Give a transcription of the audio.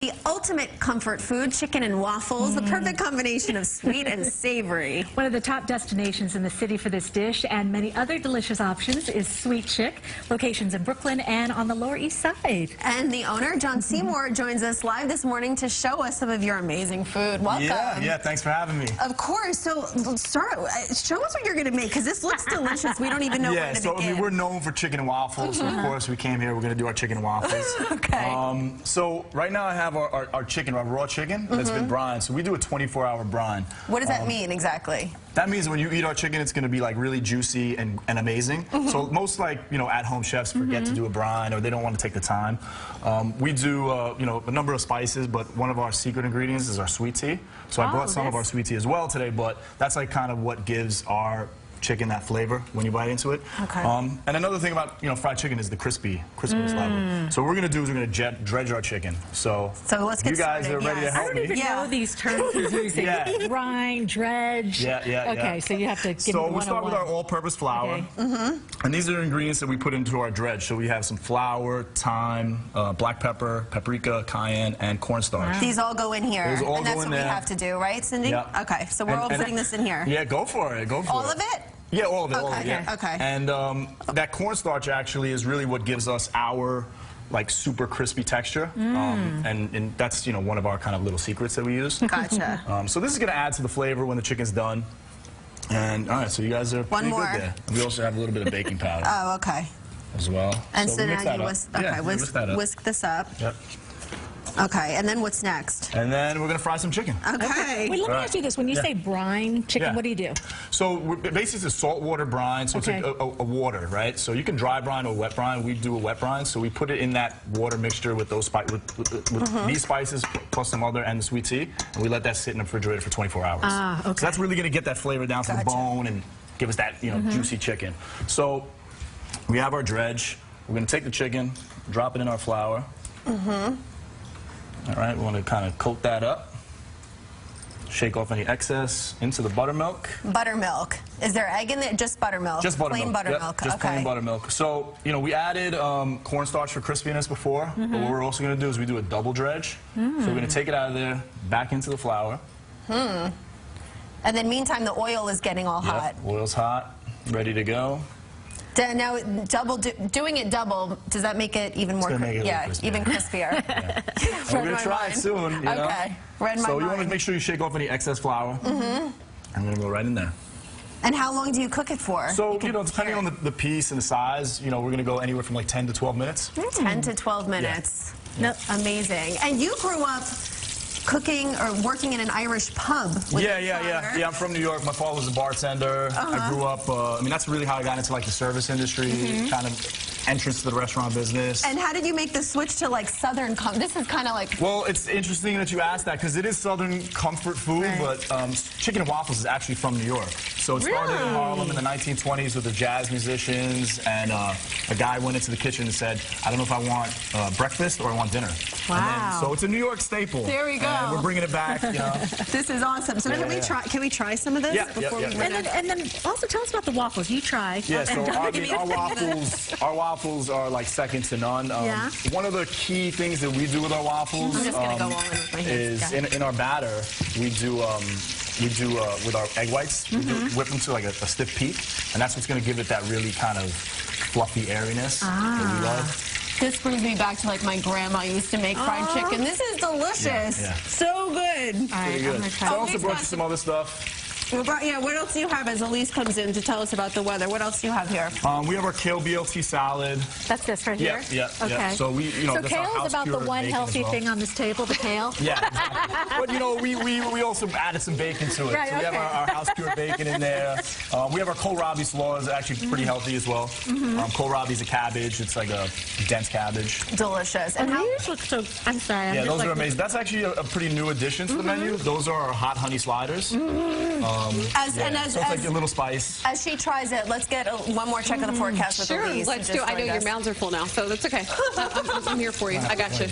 The ultimate comfort food, chicken and waffles, the perfect combination of sweet and savory. One of the top destinations in the city for this dish and many other delicious options is Sweet Chick, locations in Brooklyn and on the Lower East Side. And the owner, John Seymour, joins us live this morning to show us some of your amazing food. Welcome. Yeah, thanks for having me. Of course. So show us what you're going to make, because this looks delicious. We don't even know where to begin. I mean, we're known for chicken and waffles, so of course we came here, we're going to do our chicken and waffles. Okay. So right now I have our chicken, our raw chicken that's been brined. So we do a 24-hour brine. What does that mean exactly? That means when you eat our chicken, it's going to be like really juicy and amazing. So most at-home chefs forget to do a brine, or they don't want to take the time. We do a number of spices, but one of our secret ingredients is our sweet tea. So I brought some of our sweet tea as well today, but that's like kind of what gives our chicken that flavor when you bite into it. Okay. And another thing about fried chicken is the crispiness level. So what we're gonna do is we're gonna dredge our chicken. So let's get you guys started. are ready to help I don't even know these terms he's using. Brine, dredge. Okay, so you have to give me we'll start with our all-purpose flour. Okay. And these are ingredients that we put into our dredge. So we have some flour, thyme, black pepper, paprika, cayenne, and cornstarch. These all go in here. Those all and that's go in what there. we have to do, right, Cindy? Yep. Okay, so we're all putting this in here. Yeah, go for it. Go for it. All of it? Yeah, all of it. Okay. All of it, yeah. Okay. And that cornstarch actually is really what gives us our super crispy texture. And that's one of our kind of little secrets that we use. Gotcha. So this is going to add to the flavor when the chicken's done. And all right, so you guys are pretty good there. And we also have a little bit of baking powder. Oh, okay. As well. And so mix now you that up. whisk this up. Yep. Okay, and then what's next? And then we're going to fry some chicken. Okay. Wait, let me ask you this. When you say brine chicken, what do you do? So basically it's a saltwater brine, so it's like a water, right? So you can dry brine or wet brine. We do a wet brine, so we put it in that water mixture with those these spices plus some other and the sweet tea, and we let that sit in the refrigerator for 24 hours. Ah, okay. So that's really going to get that flavor down to the bone and give us that juicy chicken. So we have our dredge. We're going to take the chicken, drop it in our flour. All right, we want to kind of coat that up. Shake off any excess into the buttermilk. Buttermilk. Is there egg in there? Just buttermilk? Just buttermilk. Plain buttermilk. Just plain buttermilk. So, we added cornstarch for crispiness before, but what we're also going to do is we do a double dredge. So we're going to take it out of there, back into the flour. And then meantime, the oil is getting all hot. Oil's hot, ready to go. Now, doing it double, does that make it even more crispier? Even crispier. We're going to try it soon. Okay. So you want to make sure you shake off any excess flour. I'm going to go right in there. And how long do you cook it for? So, depending on the piece and the size, we're going to go anywhere from like 10 to 12 minutes. 10 to 12 minutes. Yeah. Amazing. And you grew up cooking or working in an Irish pub with your father. Yeah, I'm from New York. My father was a bartender. I grew up, that's really how I got into the service industry, kind of entrance to the restaurant business. And how did you make the switch to Southern this is kind of like... Well, it's interesting that you asked that, because it is Southern comfort food, but chicken and waffles is actually from New York. So it started in Harlem in the 1920s with the jazz musicians, and a guy went into the kitchen and said, I don't know if I want breakfast or I want dinner. Wow. So it's a New York staple. There we go. And we're bringing it back. This is awesome. So can we try some of this before we run out? And then also tell us about the waffles. You try. Yeah, so our waffles are second to none. One of the key things that we do with our waffles I'm just gonna go all in with my hands. is in our batter we do with our egg whites, we whip them to a stiff peak, and that's what's going to give it that really kind of fluffy airiness that we love. This brings me back to my grandma used to make fried chicken. This is delicious. So good. All right, I'm gonna try. I also brought you some other stuff. What else do you have as Elise comes in to tell us about the weather? What else do you have here? We have our kale BLT salad. That's this right here? Yeah. Okay. So so kale is about the one healthy thing on this table, the kale? Yeah. But we also added some bacon to it. Right, so we have our house cured bacon in there. We have our kohlrabi slaw, is actually pretty healthy as well. Kohlrabi is a cabbage. It's like a dense cabbage. Delicious. And these look so, I'm sorry. Yeah, those are amazing. That's actually a pretty new addition to the menu. Those are our hot honey sliders. So it's like a little spice. As she tries it, let's get one more check of the forecast with Elise. Sure, let's do it. I know your mouths are full now, so that's okay. I'm here for you. I got you.